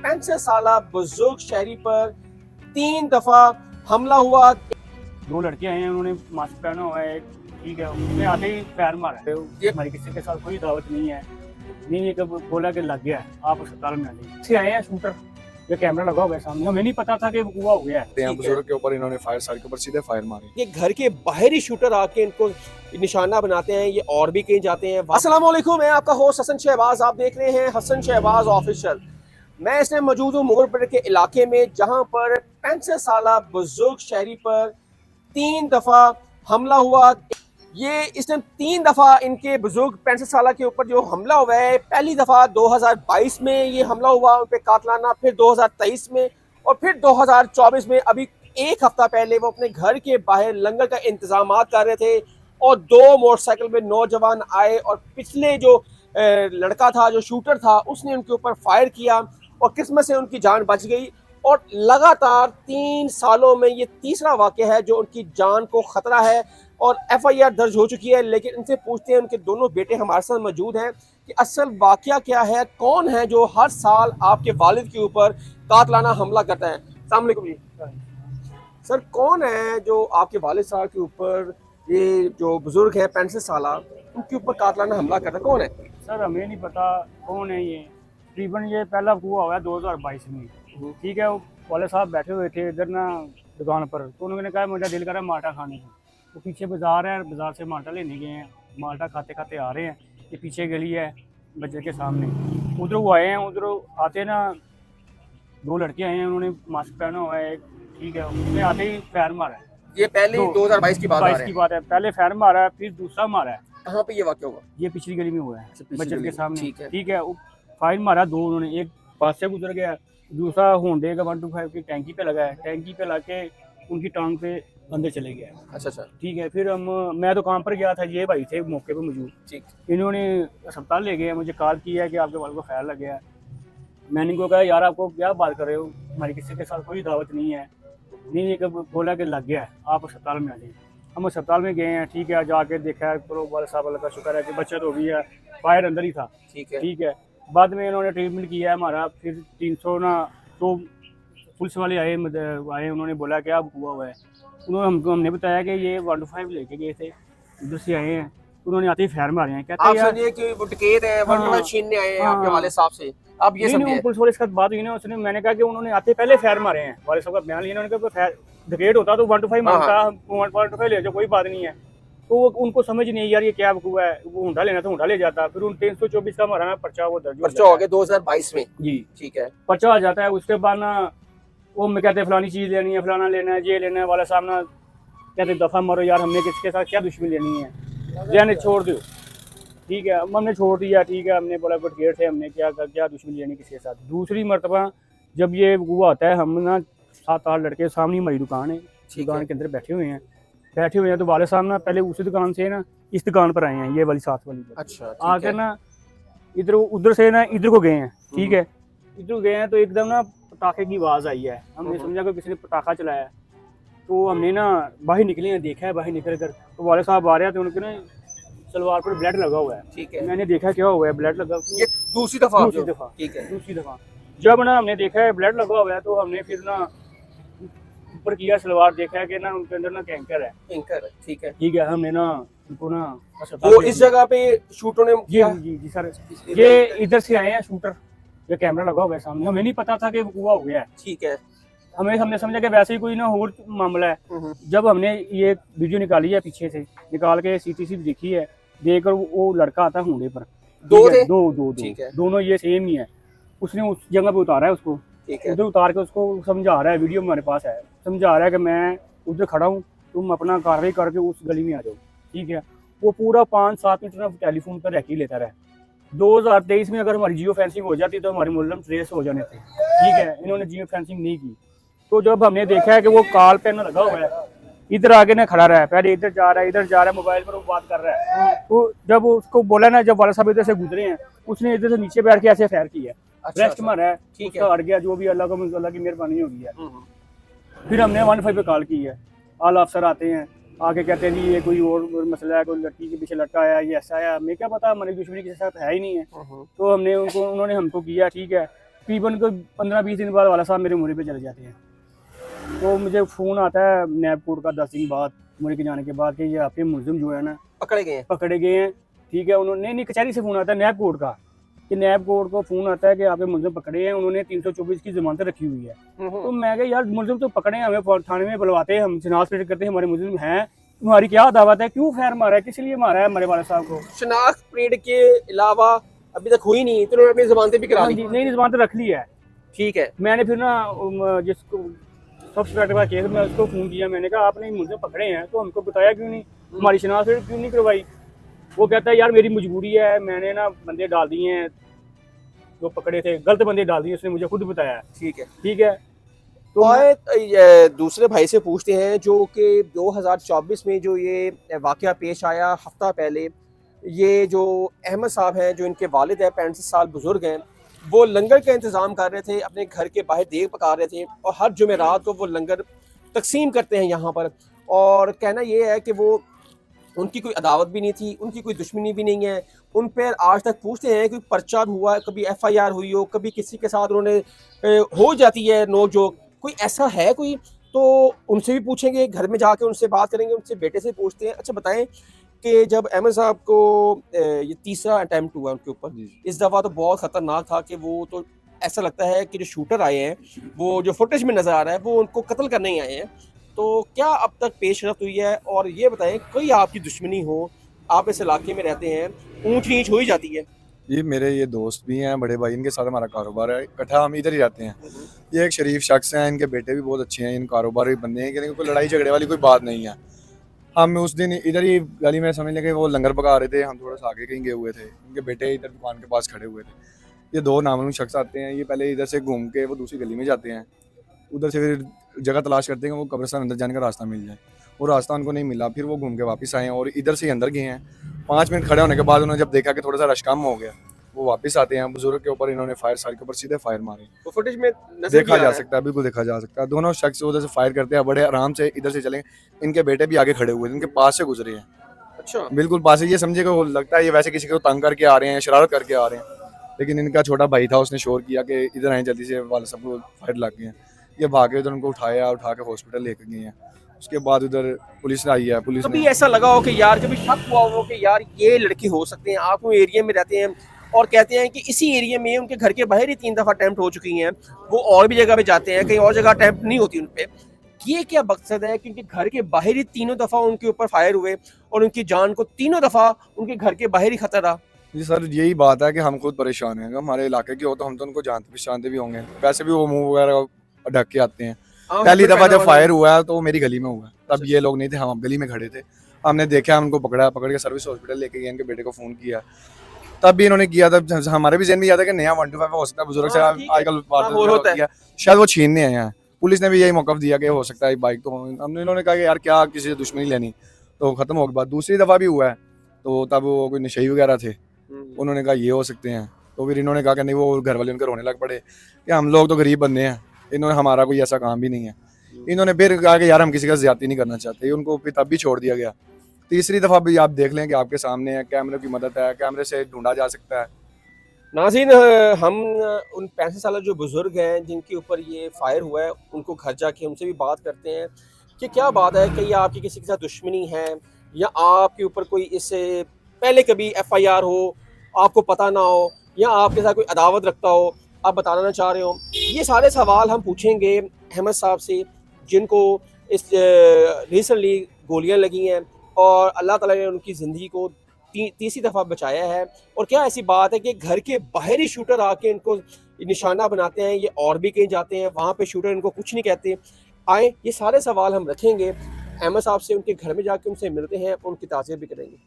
65 साल बुजुर्ग शहरी पर 3 दफा हमला हुआ। दो लड़के आए हैं, उन्होंने मास्क पहना हुआ है, ठीक है, उसने आते ही पैर मारा है। हमारी किसी के साथ कोई दावत नहीं है, नहीं ये कब बोला कि लग गया है, आप अस्पताल में आ जाइए। से आए हैं शूटर, ये कैमरा लगा हुआ है सामने, हमें नहीं पता था कि हुआ हो गया है। बुजुर्ग के ऊपर इन्होंने फायर साइड के ऊपर सीधे फायर मारे। ये घर के बाहर ही शूटर आके इनको निशाना बनाते हैं, ये और भी कहीं जाते हैं। अस्सलाम वालेकुम, मैं आपका होस्ट हसन शहबाज, आप देख रहे हैं हसन शहबाज ऑफिशियल। मैं इसमें मौजूद हूँ मुगलपुर के इलाके में, जहाँ पर 65 साल बुजुर्ग शहरी पर 3 दफा हमला हुआ। ये इसने 3 दफा इनके बुजुर्ग 65 साल के ऊपर जो हमला हुआ है, पहली दफा 2022 में ये हमला हुआ उन पे कातलाना, फिर 2023 में और फिर 2024 में। अभी एक हफ्ता पहले वो अपने घर के बाहर लंगर का इंतजाम कर रहे थे और 2 मोटरसाइकिल में नौजवान आए और पिछले जो लड़का था, जो शूटर था, उसने उनके ऊपर फायर किया और किस्मत से उनकी जान बच गई। और लगातार 3 सालों में ये तीसरा वाक़या है जो उनकी जान को ख़तरा है और FIR दर्ज हो चुकी है। लेकिन इनसे पूछते हैं, उनके दोनों बेटे हमारे साथ मौजूद हैं, कि असल वाक़या क्या है, कौन है जो हर साल आपके वालिद के ऊपर कातलाना हमला करता है। अस्सलाम वालेकुम जी सर, कौन है जो आपके वालिद साहब के ऊपर, ये जो बुजुर्ग है 65 साल, उनके ऊपर कातलाना हमला करता है, कौन है? सर हमें नहीं पता कौन है ये, तकरीबन ये पहला हुआ है 2022 में, ठीक है। वो वाले साहब बैठे हुए थे इधर ना दुकान पर, तो उन्होंने कहा मुझे दिल कर रहा है माल्टा खाने को। तो पीछे बाज़ार है, बाज़ार से माल्टा लेने गए हैं, माल्टा खाते खाते आ रहे हैं, ये पीछे गली है बच्चे के सामने, उधर वो आए हैं, उधर आते ना 2 लड़के आए हैं, उन्होंने मास्क पहना हुआ है, ठीक है, उसने आते ही पैर मारा है। ये पहले 2022 की बात है, पहले पैर मारा है, फिर दूसरा मारा है। कहाँ पे ये वाक़या हुआ? ये पिछली गली में हुआ है, बच्चे के सामने, ठीक है। फायर मारा 2 उन्होंने, एक पास से गुजर गया, दूसरा होंडे का 125 की टैंकी पे लगा है, टैंकी पे लाके उनकी टांग पे अंदर चले गया। अच्छा, ठीक है। फिर मैं दुकान पर गया था, ये भाई थे मौके पे मौजूद, ठीक। इन्होंने अस्पताल ले गए, मुझे कॉल किया है कि आपके वाल को फायर लग गया है। मैंने इनको कहा यार आपको क्या बात कर रहे हो, हमारी किसी के साथ कोई दावत नहीं है, नहीं ये बोला कि लग गया है, आप अस्पताल में आ जाइए। हम अस्पताल में गए हैं, ठीक है, जाके देखा है, तो वाले साहब अल्लाह का शुक्र है कि बचत हो गई है, फायर अंदर ही था, ठीक है। बाद में इन्होंने ट्रीटमेंट किया है हमारा, फिर 300 ना, तो पुलिस वाले आए, उन्होंने बोला क्या हुआ है, उन्होंने हमने बताया कि ये 125 लेके गए थे, उधर से आए हैं, उन्होंने आते ही फायर मारे हैं। कहते हैं यार कि वो डकैत है, 125 छीनने आए हैं आपके वाले साहब से। अब ये समझिए पुलिस वाले के साथ बात हुई ना, उसने, मैंने कहा कि उन्होंने आते पहले फायर मारे हैं, वाले साहब का बयान लिया, उन्होंने कहा फायर डकैत होता तो 125 मांगता, 125 ले जाओ, कोई बात नहीं है। तो उनको समझ नहीं यार ये क्या हुआ है, वो हुंडा लेना तो हुंडा ले जाता। फिर उन 324 का हमारा पर्चा वो दर्ज हो गया 2022 में जी, ठीक है, पर्चा आ जाता है। उसके बाद ना वो मैं कहते हैं फलानी चीज़ लेनी है, फलाना लेना है, ये लेना है, वाला सामना कहते दफ़ा मारो यार, हमने किसके साथ क्या दुश्मनी लेनी है, जाने छोड़ दो, ठीक है। हमने छोड़ दिया, ठीक है, हमने बोला गेट थे, हमने क्या दुश्मनी लेनी किसी के साथ। दूसरी मरतबा जब ये हुआ होता है, हम ना 7-8 लड़के, सामने हमारी दुकान है, दुकान के अंदर बैठे हुए हैं, तो वाले साहब ना पहले उसी दुकान से ना इस दुकान पर आए हैं, ये वाली साथ वाली। अच्छा, आकर ना इधर उधर से ना इधर को गए हैं, ठीक है, इधर गए हैं तो एकदम ना पटाखे की आवाज़ आई है, हमने समझा कि किसी ने पटाखा चलाया, तो हमने ना बाहर निकले हैं, देखा है बाहर निकल कर, तो वाले साहब आ रहे हैं, तो उनके ना सलवार पर ब्लड लगा हुआ है, ठीक है। मैंने देखा क्या हुआ है, ब्लड लगा, ये दूसरी दफा, ठीक है, दूसरी दफा जब ना हमने देखा है ब्लड लगा हुआ है, तो हमने फिर ना ऊपर किया सलवार, देखा है कि ना उनके अंदर ना कैंकर है, ठीक है। हमने ना उनको ना वो इस जगह पे शूटरों ने जी सर, ये इधर से आए हैं शूटर, ये कैमरा लगा हुआ है सामने, हमें नहीं पता था कि हुआ हो गया है, ठीक है। हमने समझा कि वैसे ही कोई ना और मामला है। जब हमने ये वीडियो निकाली है, पीछे से निकाल के CCTV देखी है, देखकर वो लड़का आता है होंडे पर, दोनों ये सेम ही है, उसने उस जगह पे उतारा है उसको, उधर उतार के उसको समझा रहा है, वीडियो हमारे पास है, समझा रहा है कि मैं उधर खड़ा हूँ, तुम अपना कार्रवाई करके उस गली में आ जाओ, ठीक है। वो पूरा 5-7 मिनट टेलीफोन पर रह के लेता रहा। 2023 में अगर हमारी जियो फेंसिंग हो जाती तो हमारे मुल्ज़िम ट्रेस हो जाने थे, ठीक है, इन्होंने जियो फेंसिंग नहीं की। तो जब हमने देखा है कि वो कॉल पे ना लगा हुआ है, इधर आगे ना खड़ा रहा है, पहले इधर जा रहा है, मोबाइल पर वो बात कर रहा है, तो जब उसको बोला ना, जब वाला साहब इधर से गुजरे हैं, उसने इधर से नीचे बैठ के ऐसे फायर किया, रेस्ट मारा है, ठीक है, अड़ गया, जो भी अल्लाह की मेहरबानी होगी है। फिर हमने 115 पे कॉल की है, आला अफसर आते हैं, आके कहते हैं जी ये कोई और मसला है, कोई लड़की के पीछे लड़का आया, ये ऐसा आया, हमें क्या पता, हमारी दुश्मनी किसी के साथ है ही नहीं है। तो उन्होंने हमको किया, ठीक है, तकरीबन कोई 15-20 दिन बाद वाला साहब मेरे मुरे पे चले जाते हैं। तो मुझे फ़ोन आता है नैब कोर्ट का 10 दिन बाद मुरे के जाने के बाद कि ये आपके मुलजिम जो है ना पकड़े गए हैं। ठीक है, उन्होंने नहीं कचहरी से फ़ोन आता है नैब कोर्ट का कि नैब कोर्ट को फ़ोन आता है कि आपके मुलजिम पकड़े हैं, उन्होंने 324 की ज़मानत रखी हुई है। तो मैं कहा यार मुलजिम तो पकड़े हैं, हमें थाने में बुलवाते हैं, हम शनाख्त परेड करते हैं, हमारे मुलजिम हैं, तुम्हारी क्या दावत है, क्यों फायर मारा है, किस लिए मारा है हमारे वाले साहब को? शनाख्त परेड के अलावा अभी तक हुई नहीं, तो उन्होंने अपनी जमानतें भी करा ली। नहीं जमानत रख ली है। ठीक है, मैंने फिर ना जिसको सब इंस्पेक्टर का केस में उसको फ़ोन किया, मैंने कहा आपने मुलजिम पकड़े हैं तो हमको बताया क्यों नहीं, हमारी शनाख्त परेड क्यों नहीं करवाई? वो कहता है यार मेरी मजबूरी है, मैंने ना बंदे डाल दिए हैं जो पकड़े थे, गलत बंदे डाल दिए, उसने मुझे खुद बताया। ठीक है, ठीक है। तो आए दूसरे भाई से पूछते हैं जो कि 2024 में जो ये वाकया पेश आया हफ्ता पहले, ये जो अहमद साहब हैं जो इनके वालिद हैं, 65 साल बुजुर्ग हैं, वो लंगर का इंतज़ाम कर रहे थे, अपने घर के बाहर देग पका रहे थे और हर जुमेरात को वो लंगर तकसीम करते हैं यहाँ पर। और कहना ये है कि वो उनकी कोई अदावत भी नहीं थी, उनकी कोई दुश्मनी भी नहीं है, उन पर आज तक पूछते हैं कि पर्चा हुआ है, कभी FIR हुई हो, कभी किसी के साथ उन्होंने हो जाती है नोक जोक, कोई ऐसा है कोई? तो उनसे भी पूछेंगे, घर में जाके उनसे बात करेंगे, उनसे बेटे से पूछते हैं। अच्छा बताएं कि जब अहमद साहब को ये तीसरा अटैम्प्ट हुआ उनके ऊपर, इस दफ़ा तो बहुत ख़तरनाक था कि वो तो ऐसा लगता है कि जो शूटर आए हैं, वो जो फुटेज में नज़र आ रहा है, वो उनको कत्ल करने ही आए हैं। तो क्या अब तक पेशरफ्त हुई है? और ये बताएं कोई आपकी दुश्मनी हो, आप इस इलाके में रहते हैं, ऊंच नीच हो ही जाती है? ये मेरे ये दोस्त भी हैं, बड़े भाई, इनके साथ हमारा कारोबार है, इकट्ठा हम इधर ही रहते हैं। ये एक शरीफ शख्स हैं, इनके बेटे भी बहुत अच्छे हैं, इन कारोबार भी बंदे हैं कि कोई लड़ाई झगड़े वाली कोई बात नहीं है। हम उस दिन इधर ही गली में समझ लें वो लंगर पका रहे थे, हम थोड़ा सा आगे कहीं गए हुए थे, इनके बेटे इधर दुकान के पास खड़े हुए थे। ये दो नामालूम शख्स आते हैं, ये पहले इधर से घूम के वो दूसरी गली में जाते हैं, उधर से फिर जगह तलाश करते हैं कि वो कब्रिस्तान अंदर जाने का रास्ता मिल जाए। वो रास्ता उनको नहीं मिला, फिर वो घूम के वापस आए और इधर से ही अंदर गए हैं। 5 मिनट खड़े होने के बाद उन्होंने जब देखा कि थोड़ा सा रश कम हो गया, वो वापस आते हैं, बुजुर्ग के ऊपर इन्होंने फायर सार के ऊपर सीधे फायर मारे। तो फुटेज में देखा जा सकता है, बिल्कुल देखा जा सकता है। दोनों शख्स उधर से फायर करते हैं, बड़े आराम से इधर से चले, इनके बेटे भी आगे खड़े हुए थे, इनके पास से गुजरे हैं। अच्छा, बिल्कुल पास से, ये समझे कि लगता है ये वैसे किसी को तंग करके आ रहे हैं, शरारत करके आ रहे हैं, लेकिन इनका छोटा भाई था, उसने शोर किया कि इधर आए जल्दी से, वाले सबको फायर लग गए हैं। ये भागे उधर, उनको उठा के हॉस्पिटल लेके गए हैं। उसके बाद उधर पुलिस आई है। पुलिस कभी ऐसा लगा हो कि यार, कभी शक हुआ हो कि यार ये लड़के हो सकते हैं, आप वो एरिया में रहते हैं और कहते हैं कि इसी एरिया में उनके घर के बाहर ही 3 दफ़ा अटैम्प्ट हो चुकी हैं, वो और भी जगह पे जाते हैं, कहीं और जगह अटैम्प्ट नहीं होती उन पर, ये क्या मकसद है कि उनके घर के बाहर ही तीनों दफ़ा उनके ऊपर फायर हुए और उनकी जान को तीनों दफ़ा उनके घर के बाहर ही खतरा रहा? जी सर, यही बात है कि हम खुद परेशान हैं। अगर हमारे इलाके के हो तो हम तो उनको जानते पहचानते भी होंगे, वैसे भी वो मुंह वगैरह ढक के आते हैं। पहली दफा जब फायर हुआ है तो वो मेरी गली में हुआ, तब ये लोग नहीं थे, हम गली में खड़े थे, हमने देखा, उनको पकड़ के सर्विस हॉस्पिटल लेके गए, इनके बेटे को फोन किया, तब भी इन्होंने किया। तब हमारे भी जहन में याद है कि नया 125 हो सकता है, बुजुर्ग से आजकल होता है, शायद वो छीनने आए हैं। पुलिस ने भी यही मौका दिया कि हो सकता है बाइक, तो हमने इन्होंने कहा कि यार क्या किसी से दुश्मनी लेनी, तो खत्म हो गई बात। दूसरी दफा भी हुआ है तो तब वो कोई नशेई वगैरह थे, उन्होंने कहा ये हो सकते हैं, तो फिर इन्होंने कहा कि नहीं, वो घर वाले उनके रोने लग पड़े कि हम लोग तो गरीब बंदे हैं, इन्होंने हमारा कोई ऐसा काम भी नहीं है। इन्होंने फिर कहा कि यार हम किसी का ज्यादती नहीं करना चाहते, उनको फिर तब भी छोड़ दिया गया। तीसरी दफा भी आप देख लें कि आपके सामने है, कैमरे की मदद है, कैमरे से ढूंढा जा सकता है। नाज़रीन, हम उन 65 साल जो बुजुर्ग हैं जिनके ऊपर ये फायर हुआ है, उनको घर जाके उनसे भी बात करते हैं कि क्या बात है, कि आपकी किसी के साथ दुश्मनी है या आपके ऊपर कोई इससे पहले कभी FIR हो, आपको पता ना हो, या आपके साथ कोई अदावत रखता हो, आप बताना ना चाह रहे हो। ये सारे सवाल हम पूछेंगे अहमद साहब से, जिनको इस रिसेंटली गोलियां लगी हैं और अल्लाह ताला ने उनकी ज़िंदगी को तीसरी दफ़ा बचाया है। और क्या ऐसी बात है कि घर के बाहर ही शूटर आके इनको निशाना बनाते हैं, ये और भी कहीं जाते हैं, वहाँ पे शूटर इनको कुछ नहीं कहते। आए, ये सारे सवाल हम रखेंगे अहमद साहब से, उनके घर में जाके उनसे मिलते हैं, उनकी ताज़ियत भी करेंगे।